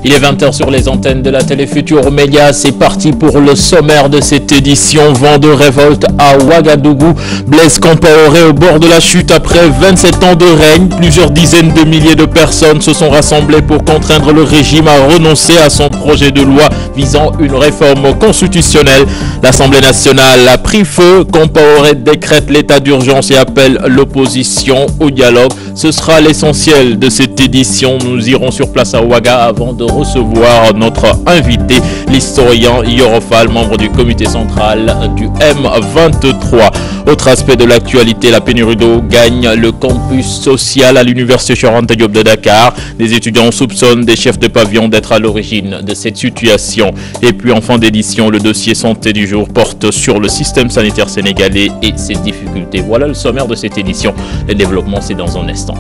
Il est 20 h sur les antennes de la télé Futur Média. C'est parti pour le sommaire de cette édition. Vent de révolte à Ouagadougou. Blaise Compaoré au bord de la chute après 27 ans de règne. Plusieurs dizaines de milliers de personnes se sont rassemblées pour contraindre le régime à renoncer à son projet de loi visant une réforme constitutionnelle. L'Assemblée nationale a pris feu. Compaoré décrète l'état d'urgence et appelle l'opposition au dialogue. Ce sera l'essentiel de cette édition. Nous irons sur place à Ouaga avant de recevoir notre invité, l'historien Yorofal, membre du comité central du M23. Autre aspect de l'actualité, la pénurie d'eau gagne le campus social à l'université Cheikh Anta Diop de Dakar. Des étudiants soupçonnent des chefs de pavillon d'être à l'origine de cette situation. Et puis en fin d'édition, le dossier santé du jour porte sur le système sanitaire sénégalais et ses difficultés. Voilà le sommaire de cette édition. Le développement, c'est dans un instant.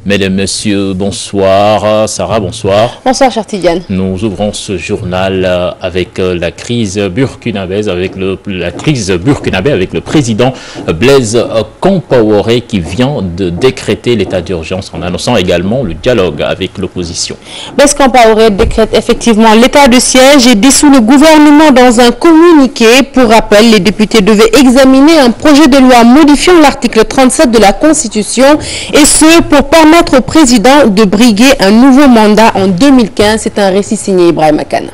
Mesdames, Messieurs, bonsoir. Sarah, bonsoir. Bonsoir, cher Tidiane. Nous ouvrons ce journal avec la crise burkinabé, avec le président Blaise Compaoré qui vient de décréter l'état d'urgence en annonçant également le dialogue avec l'opposition. Blaise Compaoré décrète effectivement l'état de siège et dissout le gouvernement dans un communiqué. Pour rappel, les députés devaient examiner un projet de loi modifiant l'article 37 de la Constitution et ce pour permettre au président de briguer un nouveau mandat en 2015. C'est un récit signé Ibrahim Akan.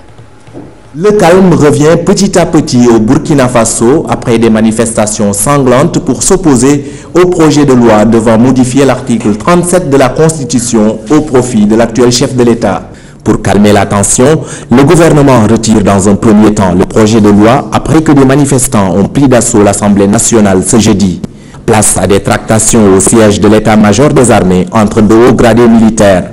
Le calme revient petit à petit au Burkina Faso après des manifestations sanglantes pour s'opposer au projet de loi devant modifier l'article 37 de la Constitution au profit de l'actuel chef de l'État. Pour calmer la tension, le gouvernement retire dans un premier temps le projet de loi après que des manifestants ont pris d'assaut l'Assemblée nationale ce jeudi. Place à des tractations au siège de l'état-major des armées entre deux hauts gradés militaires.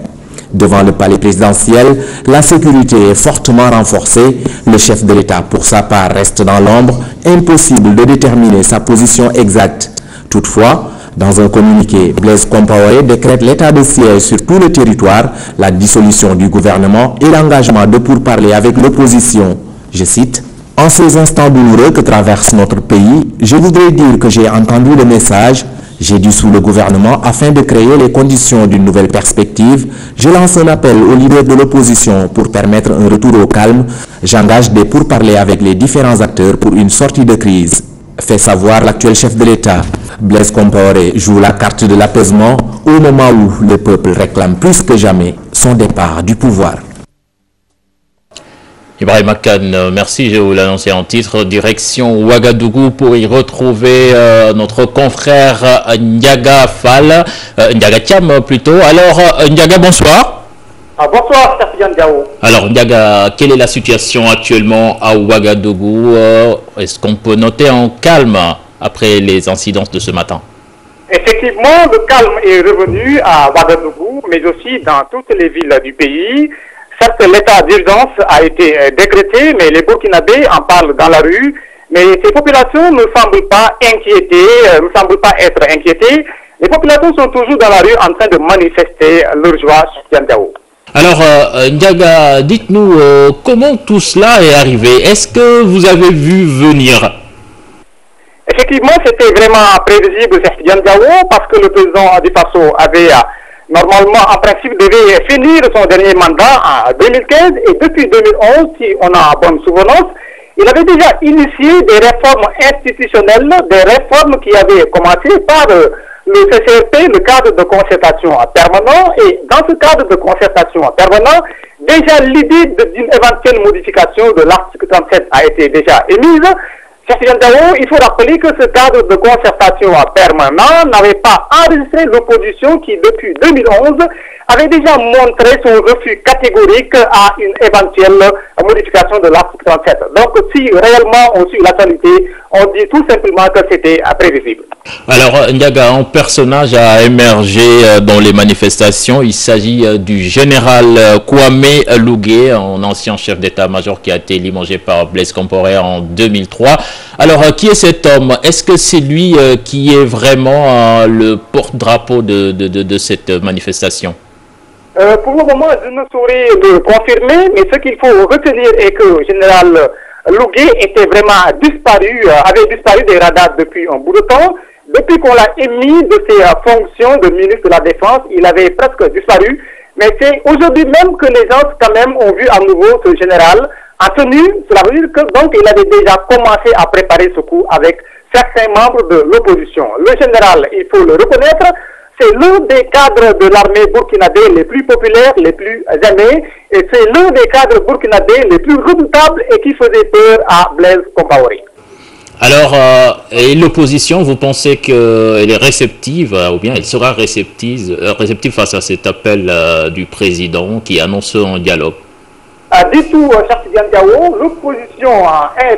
Devant le palais présidentiel, la sécurité est fortement renforcée. Le chef de l'État, pour sa part, reste dans l'ombre. Impossible de déterminer sa position exacte. Toutefois, dans un communiqué, Blaise Compaoré décrète l'état de siège sur tout le territoire, la dissolution du gouvernement et l'engagement de pourparler avec l'opposition. Je cite: « En ces instants douloureux que traverse notre pays, je voudrais dire que j'ai entendu le message. J'ai dissous le gouvernement afin de créer les conditions d'une nouvelle perspective. Je lance un appel aux leaders de l'opposition pour permettre un retour au calme. J'engage des pourparlers avec les différents acteurs pour une sortie de crise. » Fait savoir l'actuel chef de l'État. Blaise Compaoré joue la carte de l'apaisement au moment où le peuple réclame plus que jamais son départ du pouvoir. Ibrahim Akan, merci, je vous l'annonçais en titre. Direction Ouagadougou pour y retrouver notre confrère Ndiaga Fall, Ndiaga Thiam plutôt. Alors Ndiaga, bonsoir. Bonsoir, Serpian Diao. Alors Ndiaga, quelle est la situation actuellement à Ouagadougou? Est-ce qu'on peut noter un calme après les incidences de ce matin? Effectivement, le calme est revenu à Ouagadougou, mais aussi dans toutes les villes du pays. Certes, l'état d'urgence a été décrété, mais les Burkinabés en parlent dans la rue. Mais ces populations ne semblent pas être inquiétées. Les populations sont toujours dans la rue en train de manifester leur joie sur Tiandao. Alors, Ndiaga, dites-nous comment tout cela est arrivé. Est-ce que vous avez vu venir? Effectivement, c'était vraiment prévisible sur Tiandao parce que le président Adi Faso avait normalement, en principe, devait finir son dernier mandat en 2015 et depuis 2011, si on a bonne souvenance, il avait déjà initié des réformes institutionnelles, des réformes qui avaient commencé par le CCRP, le cadre de concertation permanent, et dans ce cadre de concertation permanent, déjà l'idée d'une éventuelle modification de l'article 37 a été déjà émise. Il faut rappeler que ce cadre de concertation permanent n'avait pas enregistré l'opposition qui, depuis 2011, avait déjà montré son refus catégorique à une éventuelle modification de l'article 37. Donc, si réellement on suit l'actualité, on dit tout simplement que c'était prévisible. Alors, Ndiaga, un personnage a émergé dans les manifestations. Il s'agit du général Kwame Lougué, un ancien chef d'état-major qui a été limogé par Blaise Compaoré en 2003. Alors, qui est cet homme? Est-ce que c'est lui qui est vraiment le porte-drapeau de cette manifestation? Pour le moment, je ne saurais le confirmer, mais ce qu'il faut retenir est que le général Lougué était vraiment disparu, avait disparu des radars depuis un bout de temps. Depuis qu'on l'a émis de ses fonctions de ministre de la Défense, il avait presque disparu. Mais c'est aujourd'hui même que les gens, quand même, ont vu à nouveau ce général en tenue. Cela veut dire que, donc, il avait déjà commencé à préparer ce coup avec certains membres de l'opposition. Le général, il faut le reconnaître, c'est l'un des cadres de l'armée burkinabé les plus populaires, les plus aimés, et c'est l'un des cadres burkinabés les plus redoutables et qui faisait peur à Blaise Compaoré. Alors, et l'opposition, vous pensez qu'elle est réceptive, ou bien elle sera réceptive face à cet appel du président qui annonce un dialogue? Du tout, cher Tidiane Diawo, l'opposition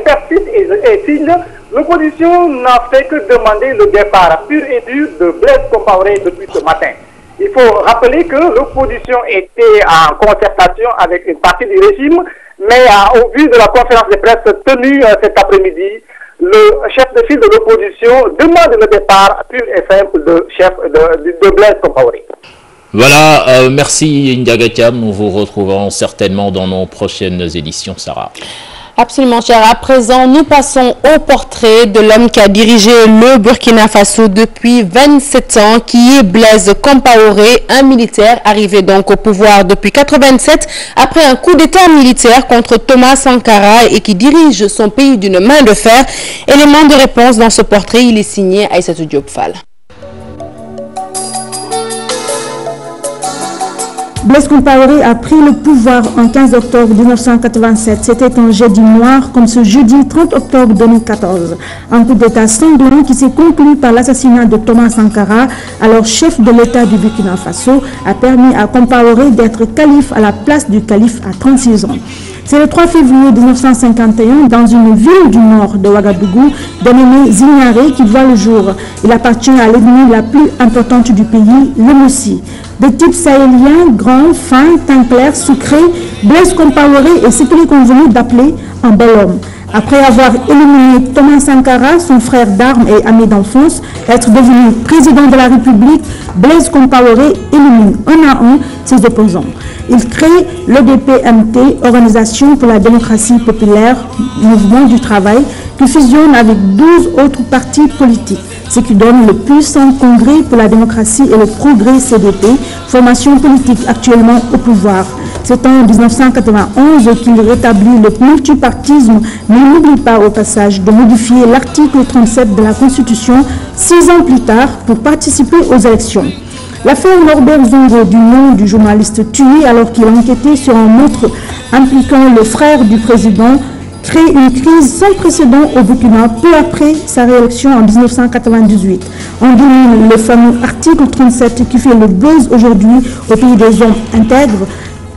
persiste et signe. L'opposition n'a fait que demander le départ pur et dur de Blaise Compaoré depuis ce matin. Il faut rappeler que l'opposition était en concertation avec une partie du régime, mais au vu de la conférence de presse tenue cet après-midi, le chef de file de l'opposition demande le départ pur et simple de Blaise Compaoré. Voilà, merci Ndiaga Thiam, nous vous retrouverons certainement dans nos prochaines éditions, Sarah. Absolument, cher. À présent, nous passons au portrait de l'homme qui a dirigé le Burkina Faso depuis 27 ans, qui est Blaise Compaoré, un militaire arrivé donc au pouvoir depuis 87 après un coup d'état militaire contre Thomas Sankara et qui dirige son pays d'une main de fer. Élément de réponse dans ce portrait, il est signé Aïssatou Diop Fall. Blaise Compaoré a pris le pouvoir en 15 octobre 1987. C'était un jeudi noir comme ce jeudi 30 octobre 2014. Un coup d'état sanglant qui s'est conclu par l'assassinat de Thomas Sankara, alors chef de l'état du Burkina Faso, a permis à Compaoré d'être calife à la place du calife à 36 ans. C'est le 3 février 1951, dans une ville du nord de Ouagadougou, dénommée Zignaré, qui voit le jour. Il appartient à l'ethnie la plus importante du pays, le Moussi. De type sahélien, grand, fin, teint clair, sucré, Blaise Compaoré est ce qu'il est convenu d'appeler un bel homme. Après avoir éliminé Thomas Sankara, son frère d'armes et ami d'enfance, être devenu président de la République, Blaise Compaoré élimine un à un ses opposants. Il crée l'ODP-MT, Organisation pour la démocratie populaire, mouvement du travail, qui fusionne avec 12 autres partis politiques, ce qui donne le puissant Congrès pour la démocratie et le progrès CDP, formation politique actuellement au pouvoir. C'est en 1991 qu'il rétablit le multipartisme, mais n'oublie pas au passage de modifier l'article 37 de la Constitution 6 ans plus tard pour participer aux élections. L'affaire Norbert Zongo, du nom du journaliste tué alors qu'il enquêtait sur un meurtre impliquant le frère du président, crée une crise sans précédent au Burkina peu après sa réélection en 1998. En 2000, le fameux article 37 qui fait le buzz aujourd'hui au pays des hommes intègres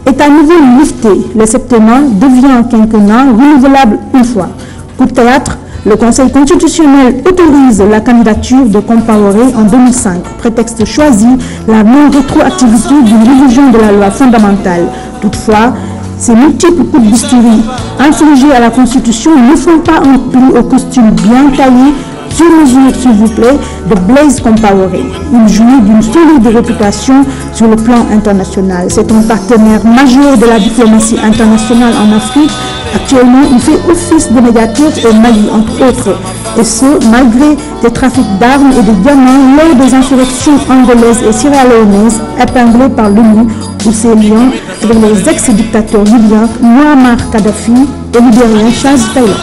est à nouveau lifté. Le septennat devient un quinquennat renouvelable une fois. Coup de théâtre, le Conseil constitutionnel autorise la candidature de Compaoré en 2005. Prétexte choisi, la non-rétroactivité d'une révision de la loi fondamentale. Toutefois, ces multiples coups de bistouri infligés à la Constitution ne font pas un pli au costume bien taillé, sur mesure s'il vous plaît, de Blaise Compaoré. Il jouit d'une solide réputation sur le plan international. C'est un partenaire majeur de la diplomatie internationale en Afrique. Actuellement, il fait office de médiateur au Mali, entre autres. Et ce, malgré des trafics d'armes et de diamants lors des insurrections angolaises et sierra-léonaises épinglées par l'ONU ou ses liens avec les ex-dictateurs libyens Muammar Kadhafi et libérien Charles Taylor.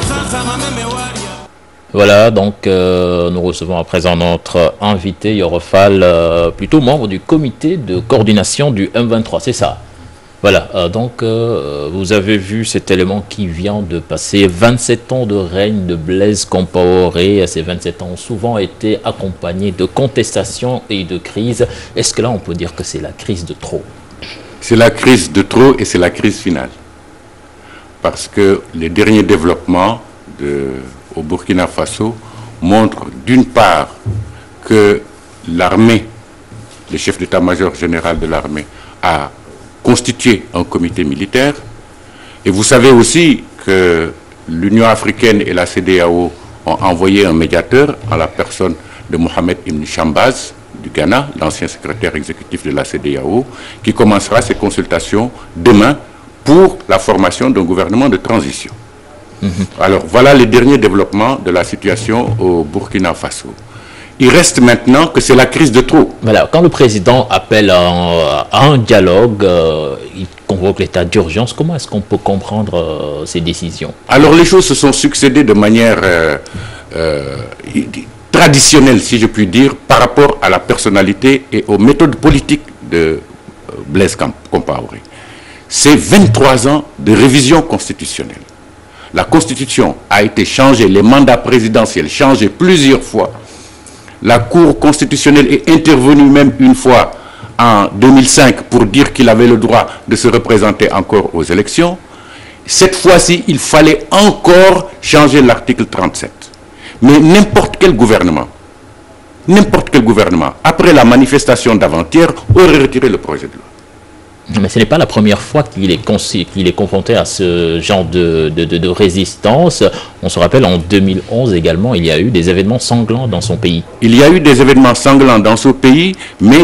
Voilà, donc nous recevons à présent notre invité Yorofal, plutôt membre du comité de coordination du M23, c'est ça? Voilà, donc vous avez vu cet élément qui vient de passer. 27 ans de règne de Blaise Compaoré. Ces 27 ans ont souvent été accompagnés de contestations et de crises. Est-ce que là on peut dire que c'est la crise de trop? C'est la crise de trop et c'est la crise finale. Parce que les derniers développements au Burkina Faso montrent d'une part que l'armée, le chef d'état-major général de l'armée, a constitué un comité militaire. Et vous savez aussi que l'Union africaine et la CEDEAO ont envoyé un médiateur à la personne de Mohamed Ibn Chambaz du Ghana, l'ancien secrétaire exécutif de la CEDEAO, qui commencera ses consultations demain pour la formation d'un gouvernement de transition. Alors voilà les derniers développements de la situation au Burkina Faso. Il reste maintenant que c'est la crise de trop. Voilà, quand le président appelle à un dialogue, il convoque l'état d'urgence, comment est-ce qu'on peut comprendre ces décisions? Alors les choses se sont succédées de manière traditionnelle, si je puis dire, par rapport à la personnalité et aux méthodes politiques de Blaise Compaoré. C'est 23 ans de révision constitutionnelle. La Constitution a été changée, les mandats présidentiels changés plusieurs fois. La Cour constitutionnelle est intervenue même une fois en 2005 pour dire qu'il avait le droit de se représenter encore aux élections. Cette fois-ci, il fallait encore changer l'article 37. Mais n'importe quel gouvernement, après la manifestation d'avant-hier, aurait retiré le projet de loi. Mais ce n'est pas la première fois qu'il est confronté à ce genre de résistance. On se rappelle, en 2011 également, il y a eu des événements sanglants dans son pays. Il y a eu des événements sanglants dans ce pays, mais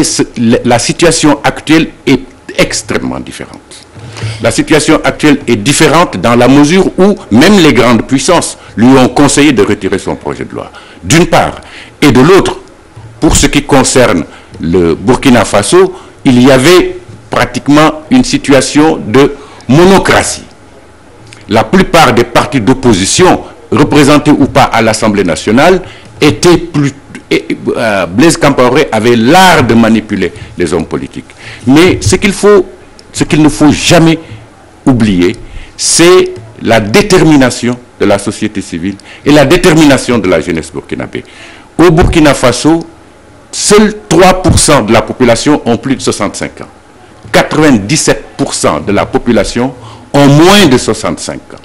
la situation actuelle est extrêmement différente. La situation actuelle est différente dans la mesure où même les grandes puissances lui ont conseillé de retirer son projet de loi. D'une part. Et de l'autre, pour ce qui concerne le Burkina Faso, il y avait pratiquement une situation de monocratie. La plupart des partis d'opposition, représentés ou pas à l'Assemblée nationale, étaient Blaise Compaoré avait l'art de manipuler les hommes politiques. Mais ce qu'il ne faut jamais oublier, c'est la détermination de la société civile et la détermination de la jeunesse burkinabé. Au Burkina Faso, seuls 3% de la population ont plus de 65 ans. 97% de la population ont moins de 65 ans.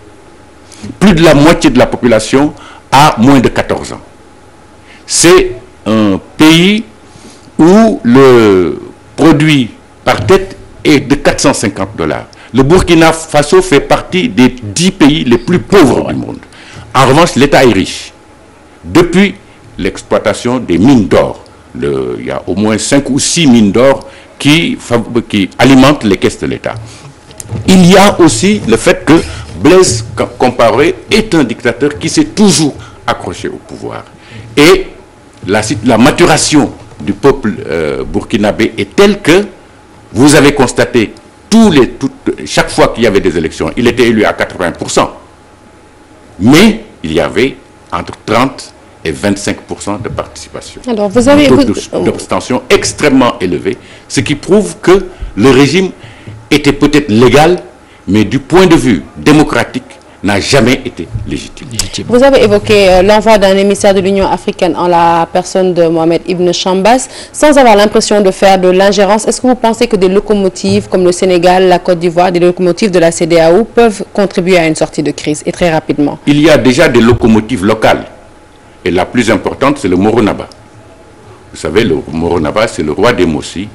Plus de la moitié de la population a moins de 14 ans. C'est un pays où le produit par tête est de 450 $. Le Burkina Faso fait partie des 10 pays les plus pauvres du monde. En revanche, l'État est riche. Depuis l'exploitation des mines d'or, il y a au moins 5 ou 6 mines d'or qui alimentent les caisses de l'État. Il y a aussi le fait que Blaise Compaoré est un dictateur qui s'est toujours accroché au pouvoir. Et la maturation du peuple burkinabé est telle que vous avez constaté chaque fois qu'il y avait des élections, il était élu à 80%. Mais il y avait entre 30 et 25% de participation. Alors, vous avez un taux d'abstention extrêmement élevé, ce qui prouve que le régime était peut-être légal, mais du point de vue démocratique, n'a jamais été légitime. Vous avez évoqué l'envoi d'un émissaire de l'Union africaine en la personne de Mohamed Ibn Chambas, sans avoir l'impression de faire de l'ingérence. Est-ce que vous pensez que des locomotives comme le Sénégal, la Côte d'Ivoire, des locomotives de la CEDEAO peuvent contribuer à une sortie de crise, et très rapidement? Il y a déjà des locomotives locales. Et la plus importante, c'est le Moronaba. Vous savez, le Moronaba, c'est le roi des Mossi.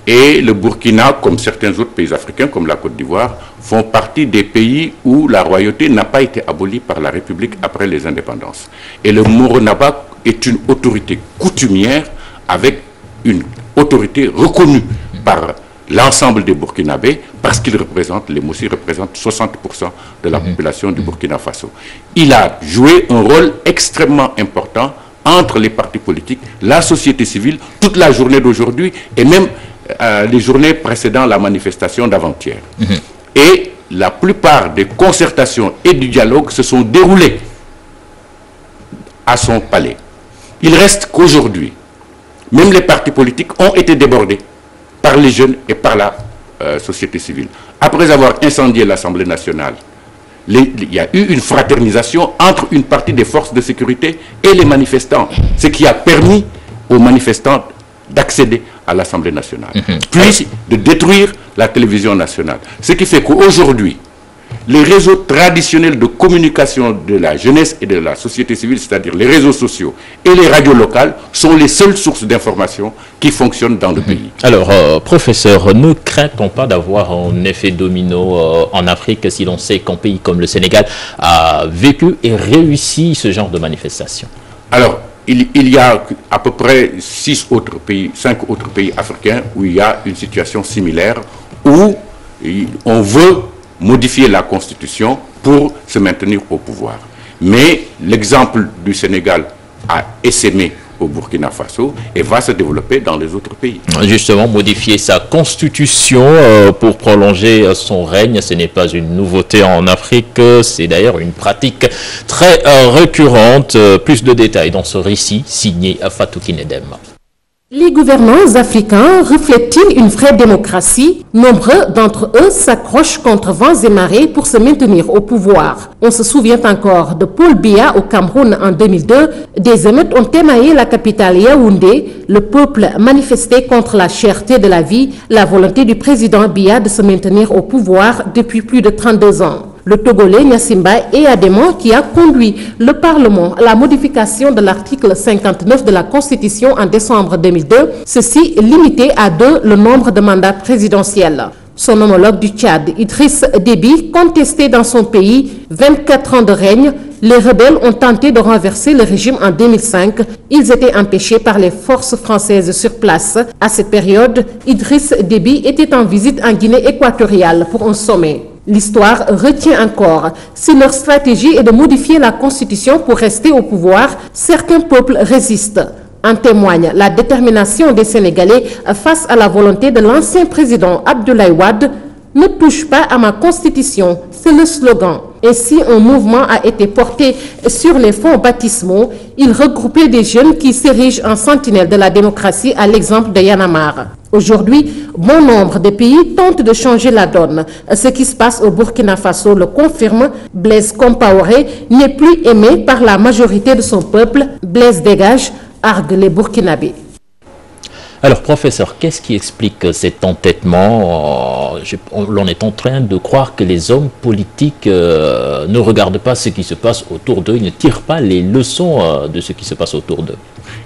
Et le Burkina, comme certains autres pays africains, comme la Côte d'Ivoire, font partie des pays où la royauté n'a pas été abolie par la République après les indépendances. Et le Moronaba est une autorité coutumière avec une autorité reconnue par l'ensemble des Burkinabés parce qu'ils représentent, les Mossi représentent 60% de la population du Burkina Faso. Il a joué un rôle extrêmement important entre les partis politiques, la société civile, toute la journée d'aujourd'hui et même les journées précédant la manifestation d'avant-hier. Et la plupart des concertations et du dialogue se sont déroulées à son palais. Il reste qu'aujourd'hui, même les partis politiques ont été débordés par les jeunes et par la société civile. Après avoir incendié l'Assemblée nationale, il y a eu une fraternisation entre une partie des forces de sécurité et les manifestants, ce qui a permis aux manifestants d'accéder à l'Assemblée nationale, puis de détruire la télévision nationale. Ce qui fait qu'aujourd'hui, les réseaux traditionnels de communication de la jeunesse et de la société civile, c'est-à-dire les réseaux sociaux et les radios locales, sont les seules sources d'information qui fonctionnent dans le pays. Alors, professeur, ne craint-on pas d'avoir un effet domino en Afrique si l'on sait qu'un pays comme le Sénégal a vécu et réussi ce genre de manifestation? Alors, il y a à peu près 5 autres pays africains où il y a une situation similaire, où on veut modifier la Constitution pour se maintenir au pouvoir. Mais l'exemple du Sénégal a essaimé au Burkina Faso et va se développer dans les autres pays. Justement, modifier sa constitution pour prolonger son règne, ce n'est pas une nouveauté en Afrique, c'est d'ailleurs une pratique très récurrente. Plus de détails dans ce récit signé Fatou Kinedem. Les gouvernants africains reflètent-ils une vraie démocratie? Nombreux d'entre eux s'accrochent contre vents et marées pour se maintenir au pouvoir. On se souvient encore de Paul Biya au Cameroun en 2002. Des émeutes ont émaillé la capitale Yaoundé. Le peuple manifestait contre la cherté de la vie, la volonté du président Biya de se maintenir au pouvoir depuis plus de 32 ans. Le Togolais Gnassingbé Eyadémon qui a conduit le Parlement à la modification de l'article 59 de la Constitution en décembre 2002, ceci limité à 2 le nombre de mandats présidentiels. Son homologue du Tchad, Idriss Déby, contesté dans son pays 24 ans de règne, les rebelles ont tenté de renverser le régime en 2005. Ils étaient empêchés par les forces françaises sur place. À cette période, Idriss Déby était en visite en Guinée équatoriale pour un sommet. L'histoire retient encore. Si leur stratégie est de modifier la Constitution pour rester au pouvoir, certains peuples résistent. En témoigne la détermination des Sénégalais face à la volonté de l'ancien président Abdoulaye Wade. « Ne touche pas à ma Constitution », c'est le slogan. Ainsi, un mouvement a été porté sur les fonds baptismaux. Il regroupait des jeunes qui s'érigent en sentinelles de la démocratie à l'exemple de Y'en a marre. Aujourd'hui, bon nombre de pays tentent de changer la donne. Ce qui se passe au Burkina Faso le confirme. Blaise Compaoré n'est plus aimé par la majorité de son peuple. Blaise dégage, arguent les Burkinabés. Alors, professeur, qu'est-ce qui explique cet entêtement? L'on est en train de croire que les hommes politiques ne regardent pas ce qui se passe autour d'eux, ils ne tirent pas les leçons de ce qui se passe autour d'eux.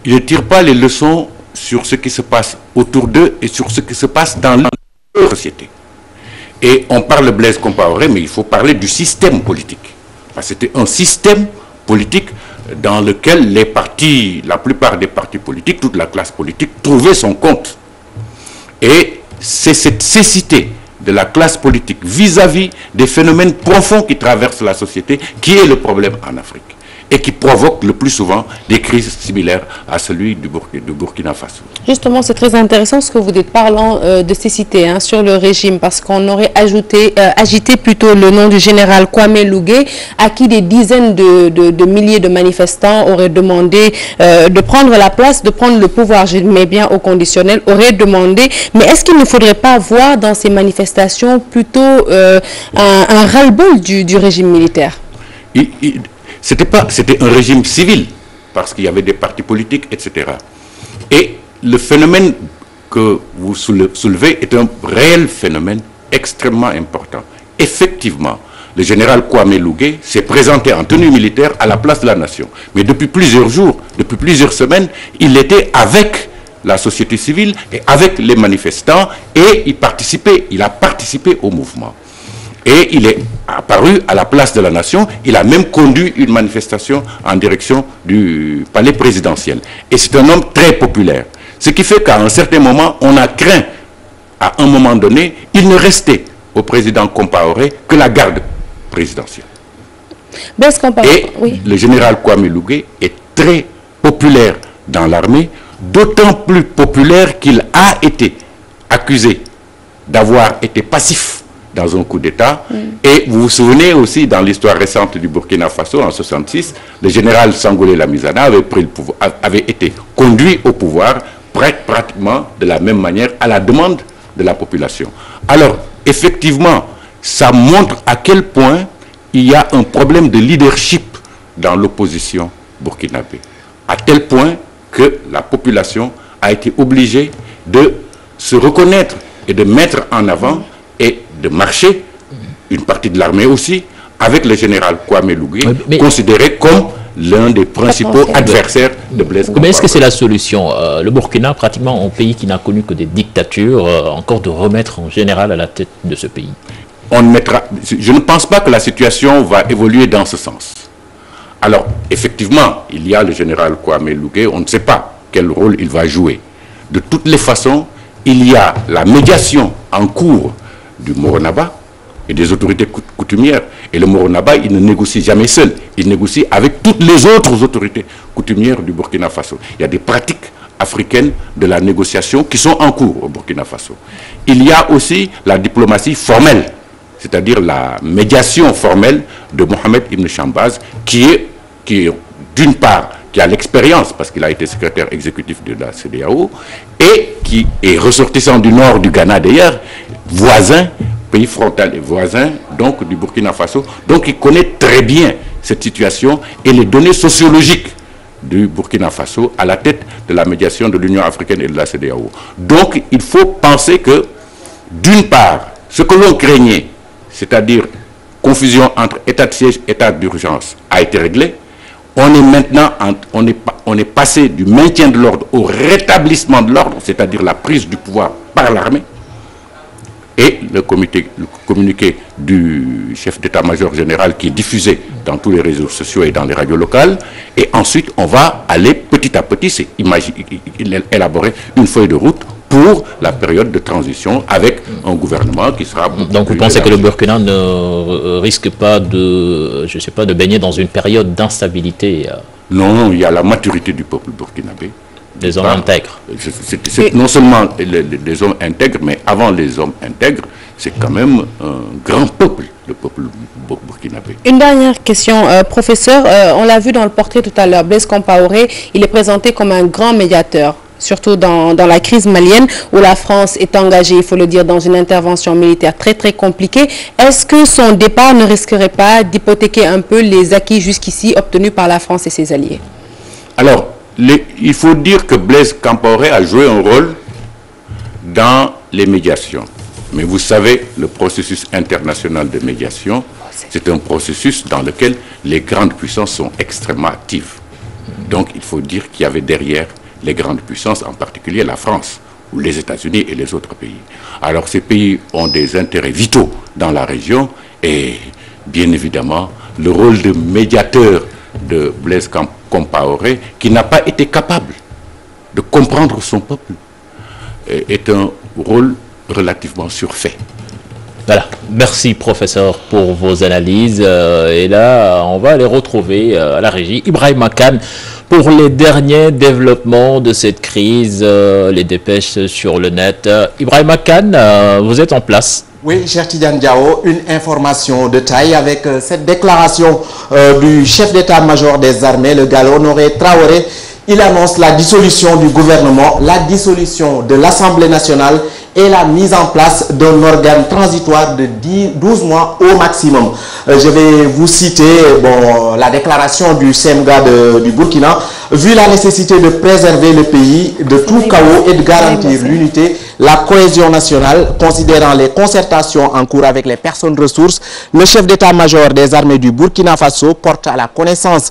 Ils ne tirent pas les leçons sur ce qui se passe autour d'eux et sur ce qui se passe dans leur société. Et on parle de Blaise Compaoré, mais il faut parler du système politique. Parce que c'était un système politique dans lequel les partis, la plupart des partis politiques, toute la classe politique, trouvaient son compte. Et c'est cette cécité de la classe politique vis-à-vis des phénomènes profonds qui traversent la société qui est le problème en Afrique et qui provoque le plus souvent des crises similaires à celui du Burkina Faso. Justement, c'est très intéressant ce que vous dites, parlant de cécité sur le régime, parce qu'on aurait agité plutôt le nom du général Kwame Lougué, à qui des dizaines de milliers de manifestants auraient demandé de prendre la place, de prendre le pouvoir, je mets bien au conditionnel, auraient demandé, mais est-ce qu'il ne faudrait pas voir dans ces manifestations plutôt un ras-le-bol du régime militaire? C'était un régime civil, parce qu'il y avait des partis politiques, etc. Et le phénomène que vous soulevez est un réel phénomène extrêmement important. Effectivement, le général Kwame Lougué s'est présenté en tenue militaire à la place de la nation. Mais depuis plusieurs jours, depuis plusieurs semaines, il était avec la société civile et avec les manifestants et il a participé au mouvement. Et il est apparu à la place de la nation. Il a même conduit une manifestation en direction du palais présidentiel. Et c'est un homme très populaire. Ce qui fait qu'à un certain moment, on a craint, à un moment donné, il ne restait au président Compaoré que la garde présidentielle. Et le général Kwame Lougué est très populaire dans l'armée, d'autant plus populaire qu'il a été accusé d'avoir été passif dans un coup d'État. Et vous vous souvenez aussi, dans l'histoire récente du Burkina Faso, en 1966, le général Sangoulé Lamizana avait été conduit au pouvoir pratiquement de la même manière à la demande de la population. Alors, effectivement, ça montre à quel point il y a un problème de leadership dans l'opposition burkinabé. À tel point que la population a été obligée de se reconnaître et de mettre en avant et de marcher, une partie de l'armée aussi, avec le général Kwame Lougué, considéré comme l'un des principaux adversaires de Blaise Compaoré. Mais est-ce que c'est la solution? Le Burkina, pratiquement un pays qui n'a connu que des dictatures, encore de remettre en général à la tête de ce pays? Je ne pense pas que la situation va évoluer dans ce sens. Alors, effectivement, il y a le général Kwame Lougué, on ne sait pas quel rôle il va jouer. De toutes les façons, il y a la médiation en cours du Moronaba et des autorités coutumières. Et le Moronaba, il ne négocie jamais seul. Il négocie avec toutes les autres autorités coutumières du Burkina Faso. Il y a des pratiques africaines de la négociation qui sont en cours au Burkina Faso. Il y a aussi la diplomatie formelle, c'est-à-dire la médiation formelle de Mohamed Ibn Chambaz, qui est d'une part, qui a l'expérience, parce qu'il a été secrétaire exécutif de la CEDEAO, et qui est ressortissant du nord du Ghana d'ailleurs, voisin, pays frontalier voisin, donc du Burkina Faso. Donc il connaît très bien cette situation et les données sociologiques du Burkina Faso à la tête de la médiation de l'Union africaine et de la CEDEAO. Donc il faut penser que, d'une part, ce que l'on craignait, c'est-à-dire confusion entre état de siège et état d'urgence, a été réglé. On est maintenant, on est passé du maintien de l'ordre au rétablissement de l'ordre, c'est-à-dire la prise du pouvoir par l'armée. Et le communiqué du chef d'état-major général qui est diffusé dans tous les réseaux sociaux et dans les radios locales. Et ensuite, on va aller petit à petit, c'est élaborer une feuille de route pour la période de transition avec un gouvernement qui sera... Donc vous pensez que le Burkina ne risque pas de, je sais pas, de baigner dans une période d'instabilité? Non, il y a la maturité du peuple burkinabé. Des hommes intègres. C'est non seulement les hommes intègres, mais avant les hommes intègres, c'est quand même un grand peuple, le peuple burkinabé. Une dernière question, professeur. On l'a vu dans le portrait tout à l'heure, Blaise Compaoré, il est présenté comme un grand médiateur, surtout dans la crise malienne, où la France est engagée, il faut le dire, dans une intervention militaire très très compliquée. Est-ce que son départ ne risquerait pas d'hypothéquer un peu les acquis jusqu'ici obtenus par la France et ses alliés? Alors, il faut dire que Blaise Compaoré a joué un rôle dans les médiations. Mais vous savez, le processus international de médiation, c'est un processus dans lequel les grandes puissances sont extrêmement actives. Donc il faut dire qu'il y avait derrière les grandes puissances, en particulier la France, ou les États-Unis et les autres pays. Alors ces pays ont des intérêts vitaux dans la région et bien évidemment, le rôle de médiateur de Blaise Compaoré, qui n'a pas été capable de comprendre son peuple, est un rôle relativement surfait. Voilà, merci professeur pour vos analyses. Et là, on va aller retrouver à la régie Ibrahima Kane pour les derniers développements de cette crise, les dépêches sur le net. Ibrahima Kane, vous êtes en place. Oui, cher Tidiane Diao, une information de taille avec cette déclaration du chef d'état-major des armées, le Gallo Honoré Traoré. Il annonce la dissolution du gouvernement, la dissolution de l'Assemblée nationale et la mise en place d'un organe transitoire de 12 mois au maximum. Je vais vous citer la déclaration du CEMGA du Burkina. Vu la nécessité de préserver le pays de tout chaos et de garantir l'unité, la cohésion nationale, considérant les concertations en cours avec les personnes ressources, le chef d'état-major des armées du Burkina Faso porte à la connaissance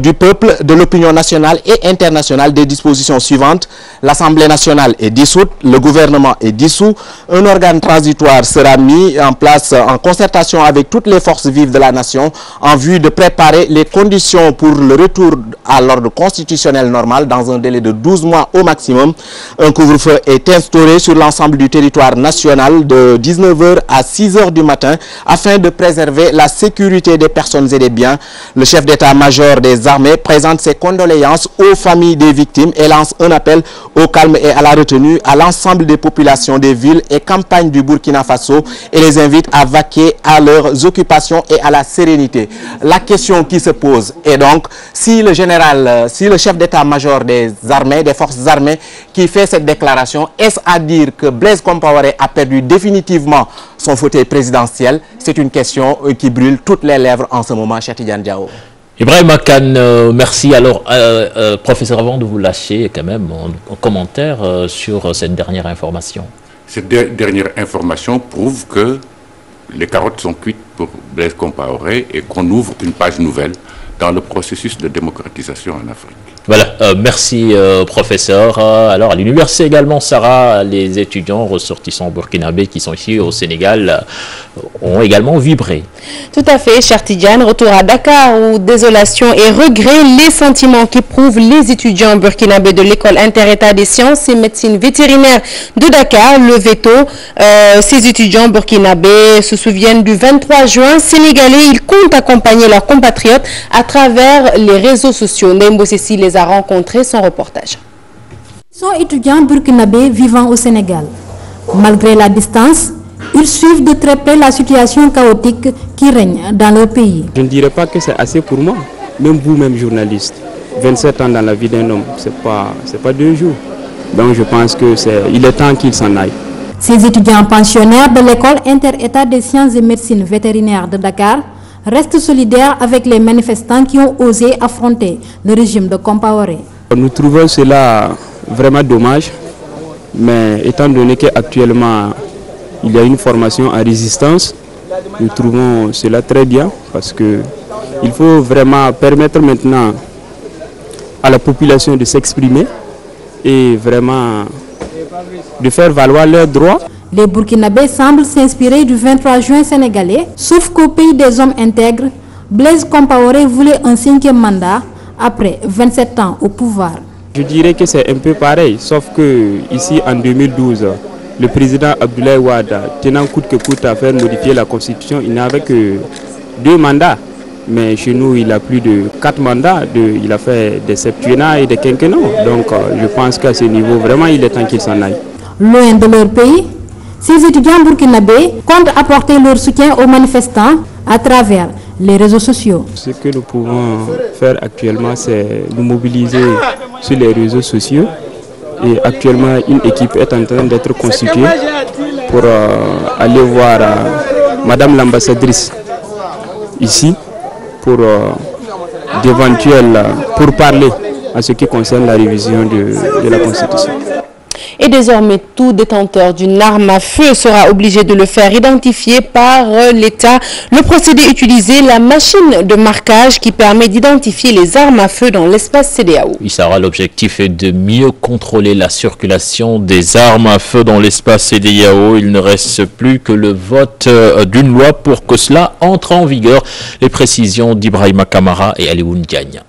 du peuple, de l'opinion nationale et internationale des dispositions suivantes. L'Assemblée nationale est dissoute, le gouvernement est dissous, un organe transitoire sera mis en place en concertation avec toutes les forces vives de la nation en vue de préparer les conditions pour le retour à l'ordre constitutionnel normal dans un délai de 12 mois au maximum. Un couvre-feu est instauré sur l'ensemble du territoire national de 19h à 6h du matin afin de préserver la sécurité des personnes et des biens. Le chef d'état-major des armées présente ses condoléances aux familles des victimes et lance un appel au calme et à la retenue à l'ensemble des populations des villes et campagnes du Burkina Faso et les invite à vaquer à leurs occupations et à la sérénité. La question qui se pose est donc si le chef d'état-major des armées, des forces armées qui fait cette déclaration, est-ce à dire que Blaise Compaoré a perdu définitivement son fauteuil présidentiel? C'est une question qui brûle toutes les lèvres en ce moment, cher Tidiane Diao. Ibrahima Kane, merci. Alors, professeur, avant de vous lâcher, quand même, un commentaire sur cette dernière information. Cette dernière information prouve que les carottes sont cuites pour Blaise Compaoré et qu'on ouvre une page nouvelle dans le processus de démocratisation en Afrique. Voilà, merci professeur. Alors à l'université également, Sarah, les étudiants ressortissants burkinabés qui sont ici au Sénégal ont également vibré. Tout à fait, cher Tidiane. Retour à Dakar où désolation et regret, les sentiments qu'éprouvent les étudiants burkinabés de l'école inter-état des sciences et médecine vétérinaire de Dakar, le VETO. Ces étudiants burkinabés se souviennent du 23 juin sénégalais. Ils comptent accompagner leurs compatriotes à travers les réseaux sociaux. Ndembo Cécile les a rencontrés, son reportage. Ils sont étudiants burkinabés vivant au Sénégal. Malgré la distance, ils suivent de très près la situation chaotique qui règne dans leur pays. Je ne dirais pas que c'est assez pour moi, même vous, même journaliste. 27 ans dans la vie d'un homme, c'est pas 2 jours. Donc je pense qu'il est temps qu'il s'en aille. Ces étudiants pensionnaires de l'école inter-état des sciences et médecine vétérinaire de Dakar restent solidaires avec les manifestants qui ont osé affronter le régime de Compaoré. Nous trouvons cela vraiment dommage, mais étant donné qu'actuellement il y a une formation en résistance, nous trouvons cela très bien parce qu'il faut vraiment permettre maintenant à la population de s'exprimer et vraiment de faire valoir leurs droits. Les Burkinabés semblent s'inspirer du 23 juin sénégalais, sauf qu'au pays des hommes intègres, Blaise Compaoré voulait un 5e mandat après 27 ans au pouvoir. Je dirais que c'est un peu pareil, sauf que ici en 2012, le président Abdoulaye Wade, tenant coûte que coûte à faire modifier la constitution, il n'avait que 2 mandats. Mais chez nous, il a plus de 4 mandats, il a fait des septennats et des quinquennats. Donc je pense qu'à ce niveau, vraiment, il est temps qu'il s'en aille. Loin de leur pays, ces étudiants burkinabés comptent apporter leur soutien aux manifestants à travers les réseaux sociaux. Ce que nous pouvons faire actuellement, c'est nous mobiliser sur les réseaux sociaux. Et actuellement, une équipe est en train d'être constituée pour aller voir Madame l'ambassadrice ici pour parler en ce qui concerne la révision de la Constitution. Et désormais, tout détenteur d'une arme à feu sera obligé de le faire identifier par l'État. Le procédé utilisé, la machine de marquage qui permet d'identifier les armes à feu dans l'espace CEDEAO. Oui, Sarah, l'objectif est de mieux contrôler la circulation des armes à feu dans l'espace CEDEAO. Il ne reste plus que le vote d'une loi pour que cela entre en vigueur. Les précisions d'Ibrahima Kamara et Alioune Diagne.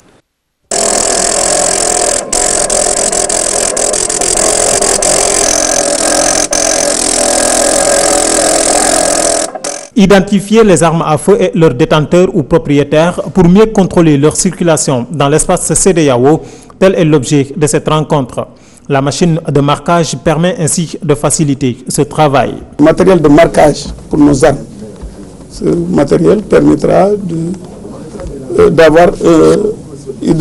Identifier les armes à feu et leurs détenteurs ou propriétaires pour mieux contrôler leur circulation dans l'espace CEDEAO, tel est l'objet de cette rencontre. La machine de marquage permet ainsi de faciliter ce travail. Le matériel de marquage pour nos armes, ce matériel permettra de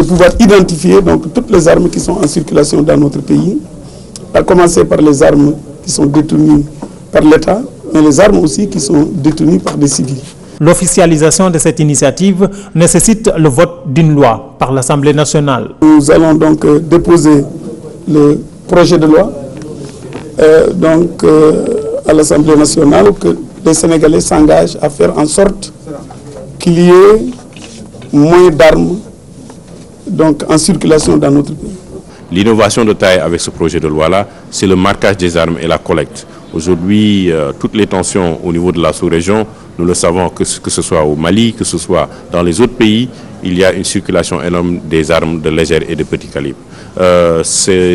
pouvoir identifier donc, toutes les armes qui sont en circulation dans notre pays, à commencer par les armes qui sont détenues par l'État, mais les armes aussi qui sont détenues par des civils. L'officialisation de cette initiative nécessite le vote d'une loi par l'Assemblée nationale. Nous allons donc déposer le projet de loi à l'Assemblée nationale que les Sénégalais s'engagent à faire en sorte qu'il y ait moins d'armes en circulation dans notre pays. L'innovation de taille avec ce projet de loi-là, c'est le marquage des armes et la collecte. Aujourd'hui, toutes les tensions au niveau de la sous-région, nous le savons, que ce soit au Mali, que ce soit dans les autres pays, il y a une circulation énorme des armes de légère et de petit calibre. Ce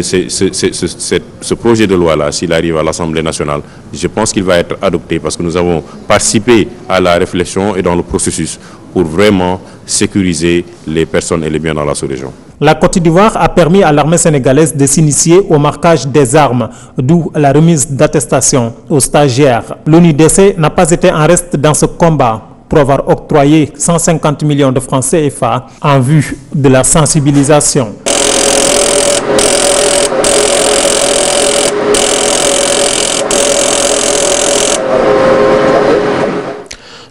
projet de loi-là, s'il arrive à l'Assemblée nationale, je pense qu'il va être adopté parce que nous avons participé à la réflexion et dans le processus pour vraiment sécuriser les personnes et les biens dans la sous-région. La Côte d'Ivoire a permis à l'armée sénégalaise de s'initier au marquage des armes, d'où la remise d'attestation aux stagiaires. L'ONUDC n'a pas été en reste dans ce combat pour avoir octroyé 150 millions de francs CFA en vue de la sensibilisation.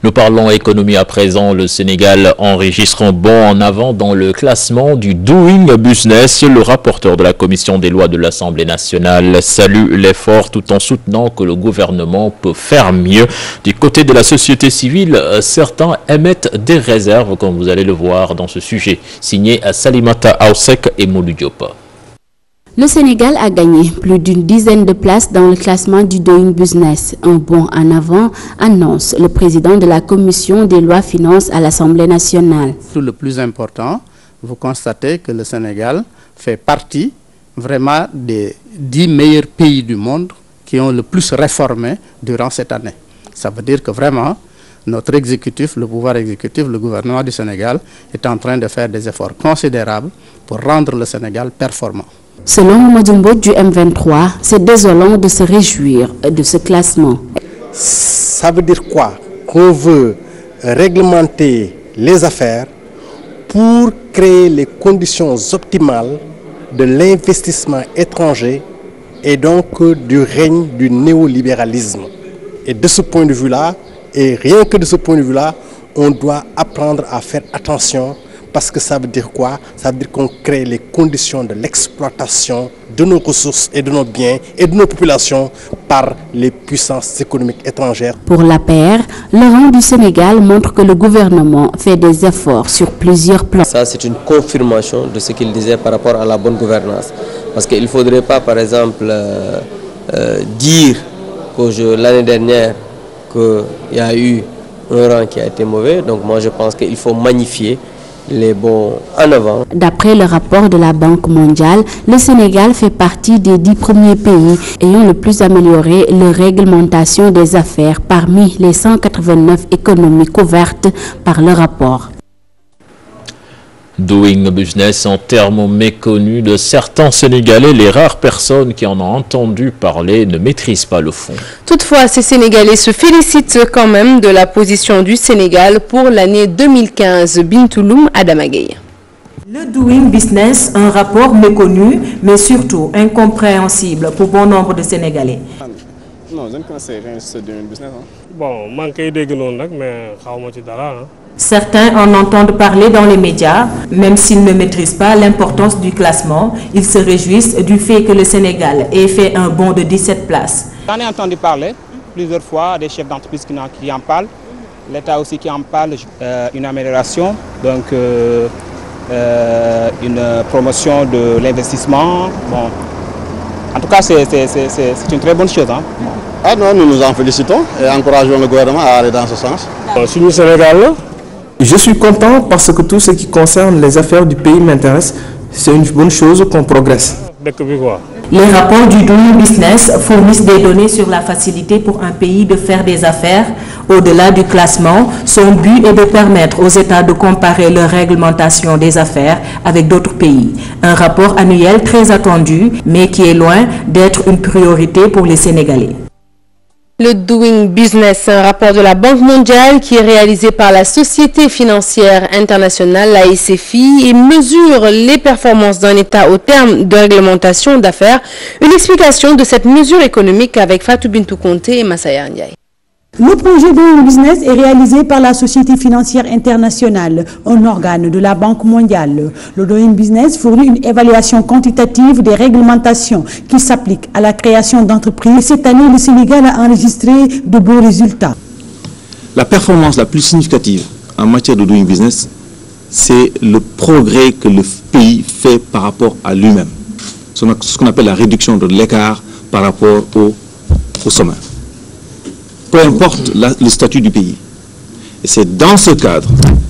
Le Nous parlons économie à présent. Le Sénégal enregistre un bond en avant dans le classement du Doing Business. Le rapporteur de la commission des lois de l'Assemblée nationale salue l'effort tout en soutenant que le gouvernement peut faire mieux. Du côté de la société civile, certains émettent des réserves, comme vous allez le voir dans ce sujet. Signé à Salimata Aoussek et Moulou Diop. Le Sénégal a gagné plus d'une dizaine de places dans le classement du Doing Business. Un bond en avant, annonce le président de la commission des lois finances à l'Assemblée nationale. Le plus important, vous constatez que le Sénégal fait partie vraiment des 10 meilleurs pays du monde qui ont le plus réformé durant cette année. Ça veut dire que vraiment, notre exécutif, le pouvoir exécutif, le gouvernement du Sénégal est en train de faire des efforts considérables pour rendre le Sénégal performant. Selon Madjumbo du M23, c'est désolant de se réjouir de ce classement. Ça veut dire quoi? Qu'on veut réglementer les affaires pour créer les conditions optimales de l'investissement étranger et donc du règne du néolibéralisme. Et de ce point de vue-là, et rien que de ce point de vue-là, on doit apprendre à faire attention. Parce que ça veut dire quoi? Ça veut dire qu'on crée les conditions de l'exploitation de nos ressources et de nos biens et de nos populations par les puissances économiques étrangères. Pour l'APR, le rang du Sénégal montre que le gouvernement fait des efforts sur plusieurs plans. Ça, c'est une confirmation de ce qu'il disait par rapport à la bonne gouvernance. Parce qu'il ne faudrait pas, par exemple, dire que l'année dernière qu'il y a eu un rang qui a été mauvais. Donc moi, je pense qu'il faut magnifier les bons en avant. D'après le rapport de la Banque mondiale, le Sénégal fait partie des 10 premiers pays ayant le plus amélioré leur réglementation des affaires parmi les 189 économies couvertes par le rapport. Doing Business, en termes méconnus de certains Sénégalais, les rares personnes qui en ont entendu parler ne maîtrisent pas le fond. Toutefois, ces Sénégalais se félicitent quand même de la position du Sénégal pour l'année 2015. Bintouloum Adamagay. Le Doing Business, un rapport méconnu, mais surtout incompréhensible pour bon nombre de Sénégalais. Non, je ne connaissais rien sur ce Doing Business. Bon, je ne sais pas, mais je ne sais pas. Certains en entendent parler dans les médias, même s'ils ne maîtrisent pas l'importance du classement. Ils se réjouissent du fait que le Sénégal ait fait un bond de 17 places. J'en ai entendu parler plusieurs fois, des chefs d'entreprise qui en parlent, l'État aussi qui en parle, une amélioration, donc une promotion de l'investissement. Bon. En tout cas, c'est une très bonne chose. Hein. Ah non, nous nous en félicitons et encourageons le gouvernement à aller dans ce sens. Si le Sénégal, je suis content parce que tout ce qui concerne les affaires du pays m'intéresse. C'est une bonne chose qu'on progresse. Les rapports du Doing Business fournissent des données sur la facilité pour un pays de faire des affaires. Au-delà du classement, son but est de permettre aux États de comparer leur réglementation des affaires avec d'autres pays. Un rapport annuel très attendu, mais qui est loin d'être une priorité pour les Sénégalais. Le Doing Business, un rapport de la Banque mondiale qui est réalisé par la Société financière internationale, la SFI, et mesure les performances d'un État au terme de réglementation d'affaires. Une explication de cette mesure économique avec Fatou Bintou Conté et Massaya Ndiaye. Le projet Doing Business est réalisé par la Société financière internationale, un organe de la Banque mondiale. Le Doing Business fournit une évaluation quantitative des réglementations qui s'appliquent à la création d'entreprises. Cette année, le Sénégal a enregistré de bons résultats. La performance la plus significative en matière de Doing Business, c'est le progrès que le pays fait par rapport à lui-même. Ce qu'on appelle la réduction de l'écart par rapport au sommet. Peu importe le statut du pays. Et c'est dans ce cadre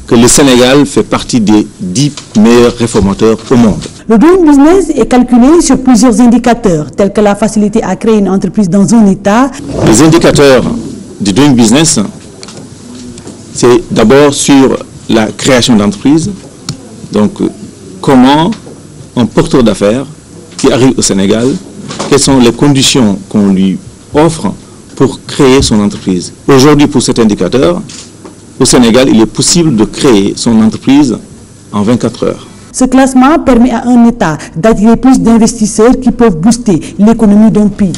que le Sénégal fait partie des 10 meilleurs réformateurs au monde. Le Doing Business est calculé sur plusieurs indicateurs, tels que la facilité à créer une entreprise dans un État. Les indicateurs du Doing Business, c'est d'abord sur la création d'entreprises. Donc, comment un porteur d'affaires qui arrive au Sénégal, quelles sont les conditions qu'on lui offre pour créer son entreprise. Aujourd'hui, pour cet indicateur, au Sénégal, il est possible de créer son entreprise en 24 heures. Ce classement permet à un État d'attirer plus d'investisseurs qui peuvent booster l'économie d'un pays.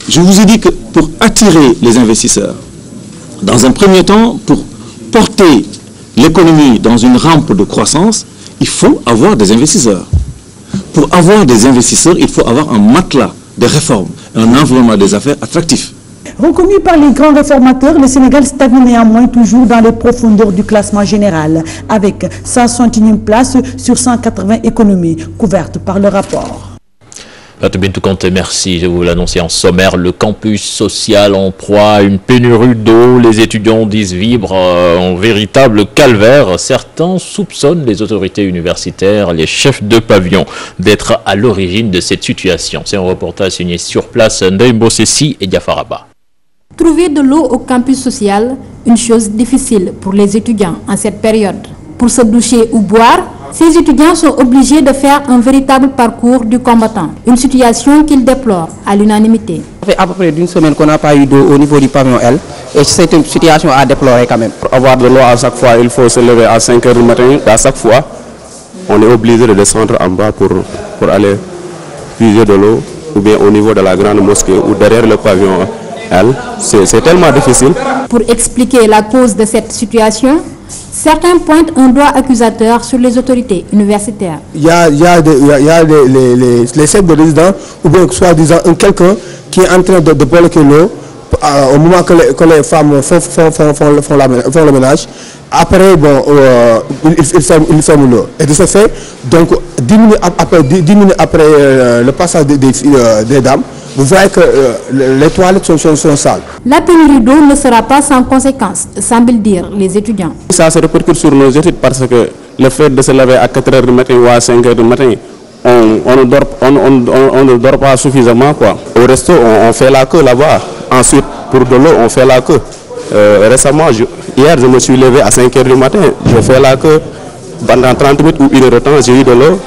Je vous ai dit que pour attirer les investisseurs, Dans un premier temps, pour porter l'économie dans une rampe de croissance, il faut avoir des investisseurs. Pour avoir des investisseurs, il faut avoir un matelas de réformes, un environnement des affaires attractif. Reconnu par les grands réformateurs, le Sénégal stagne néanmoins toujours dans les profondeurs du classement général, avec 161e place sur 180 économies couvertes par le rapport. Fatou Bintou Conté, merci. Je vous l'annonçais en sommaire, le campus social en proie à une pénurie d'eau. Les étudiants disent vivre en véritable calvaire. Certains soupçonnent les autorités universitaires, les chefs de pavillon, d'être à l'origine de cette situation. C'est un reportage signé sur place Ndembo Sessi et Diafaraba. Trouver de l'eau au campus social, une chose difficile pour les étudiants en cette période. Pour se doucher ou boire, ces étudiants sont obligés de faire un véritable parcours du combattant. Une situation qu'ils déplorent à l'unanimité. Ça fait à peu près d'une semaine qu'on n'a pas eu d'eau au niveau du pavillon L. Et c'est une situation à déplorer quand même. Pour avoir de l'eau à chaque fois, il faut se lever à 5 h du matin. À chaque fois, on est obligé de descendre en bas pour aller puiser de l'eau, ou bien au niveau de la grande mosquée ou derrière le pavillon L. C'est tellement difficile. Pour expliquer la cause de cette situation, certains pointent un doigt accusateur sur les autorités universitaires. Il y a les chefs de résidents ou bien soi-disant quelqu'un qui est en train de bloquer l'eau au moment que les femmes font le ménage. Après, bon, ils ferment l'eau. Et de ce fait, donc 10 minutes après le passage des dames, vous voyez que les toilettes sont sales. La pénurie d'eau ne sera pas sans conséquence, semblent dire les étudiants. Ça se répercute sur nos études parce que le fait de se lever à 4 h du matin ou à 5 h du matin, on ne dort pas suffisamment, quoi. Au resto, on fait la queue là-bas. Ensuite, pour de l'eau, on fait la queue. Récemment, hier, je me suis levé à 5 h du matin. Je fais la queue pendant 30 minutes ou 1 heure de temps. J'ai eu de l'eau.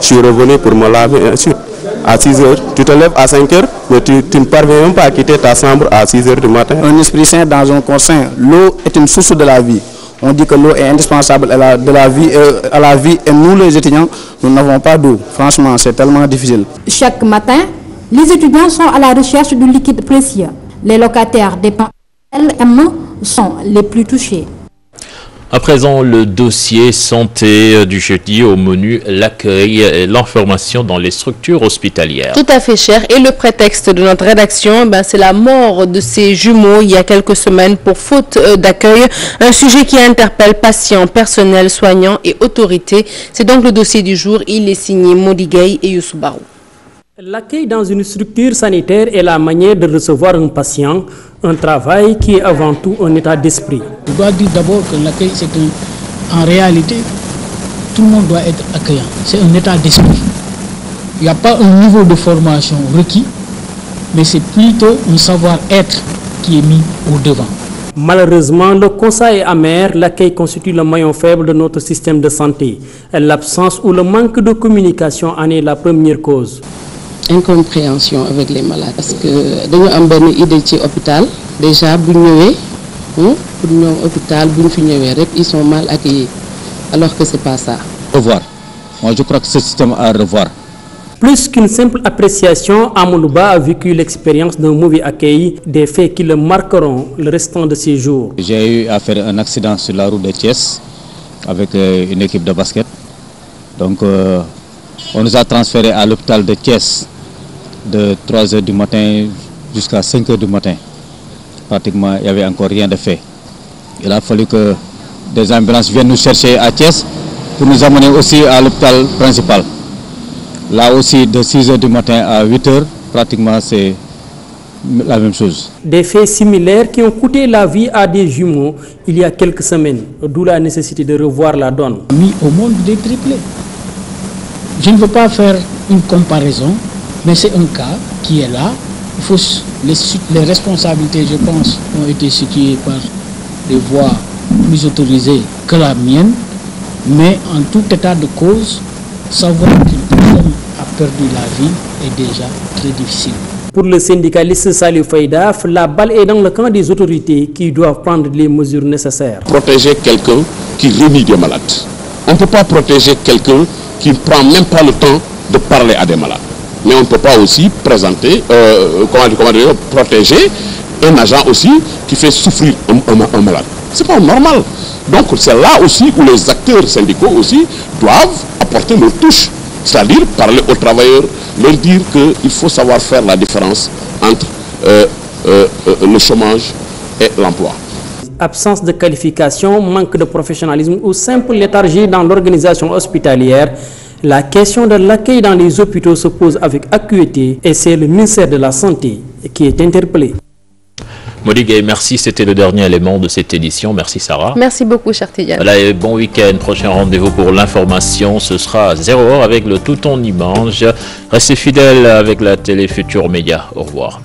Je suis revenu pour me laver et ensuite. À 6 h, tu te lèves à 5 h, mais tu ne parviens même pas à quitter ta chambre à 6 h du matin. Un esprit sain dans un corps sain. L'eau est une source de la vie. On dit que l'eau est indispensable à la vie et nous les étudiants, nous n'avons pas d'eau. Franchement, c'est tellement difficile. Chaque matin, les étudiants sont à la recherche du liquide précieux. Les locataires des LM sont les plus touchés. À présent, le dossier santé du jeudi au menu, l'accueil et l'information dans les structures hospitalières. Tout à fait, cher. Et le prétexte de notre rédaction, c'est la mort de ces jumeaux il y a quelques semaines pour faute d'accueil. Un sujet qui interpelle patients, personnel, soignants et autorités. C'est donc le dossier du jour. Il est signé Modi Gueye et Youssou Barou. L'accueil dans une structure sanitaire est la manière de recevoir un patient, un travail qui est avant tout un état d'esprit. Je dois dire d'abord que l'accueil, c'est en réalité, tout le monde doit être accueillant. C'est un état d'esprit. Il n'y a pas un niveau de formation requis, mais c'est plutôt un savoir-être qui est mis au devant. Malheureusement, le constat est amer, l'accueil constitue le maillon faible de notre système de santé. L'absence ou le manque de communication en est la première cause. Incompréhension avec les malades parce que nous avons une idée de l'hôpital. Déjà, ils sont mal accueillis alors que ce n'est pas ça. Revoir. Moi, je crois que ce système à revoir. Plus qu'une simple appréciation, Amounouba a vécu l'expérience d'un mauvais accueil, des faits qui le marqueront le restant de ses jours. J'ai eu à faire un accident sur la route de Thiès avec une équipe de basket. Donc, on nous a transférés à l'hôpital de Thiès de 3 h du matin jusqu'à 5 h du matin. Pratiquement, il n'y avait encore rien de fait. Il a fallu que des ambulances viennent nous chercher à Thiès pour nous amener aussi à l'hôpital principal. Là aussi, de 6 h du matin à 8 h, pratiquement, c'est la même chose. Des faits similaires qui ont coûté la vie à des jumeaux il y a quelques semaines, d'où la nécessité de revoir la donne. Mis au monde des triplés. Je ne veux pas faire une comparaison, mais c'est un cas qui est là. Il faut les responsabilités, je pense, ont été situées par des voies plus autorisées que la mienne, mais en tout état de cause, savoir qu'une personne a perdu la vie est déjà très difficile. Pour le syndicaliste Salif Faïdaf, la balle est dans le camp des autorités qui doivent prendre les mesures nécessaires. Protéger quelqu'un qui réunit des malades. On ne peut pas protéger quelqu'un qui ne prend même pas le temps de parler à des malades. Mais on ne peut pas aussi protéger un agent aussi qui fait souffrir un malade. C'est pas normal. Donc c'est là aussi où les acteurs syndicaux aussi doivent apporter leur touche. C'est-à-dire parler aux travailleurs, leur dire qu'il faut savoir faire la différence entre le chômage et l'emploi. Absence de qualification, manque de professionnalisme ou simple léthargie dans l'organisation hospitalière, la question de l'accueil dans les hôpitaux se pose avec acuité et c'est le ministère de la Santé qui est interpellé. Modigue, merci, c'était le dernier élément de cette édition. Merci Sarah. Merci beaucoup, cher Tidiane. Voilà, bon week-end. Prochain rendez-vous pour l'information, ce sera à 0h avec le Tout en Dimanche. Restez fidèles avec la télé Futur Média. Au revoir.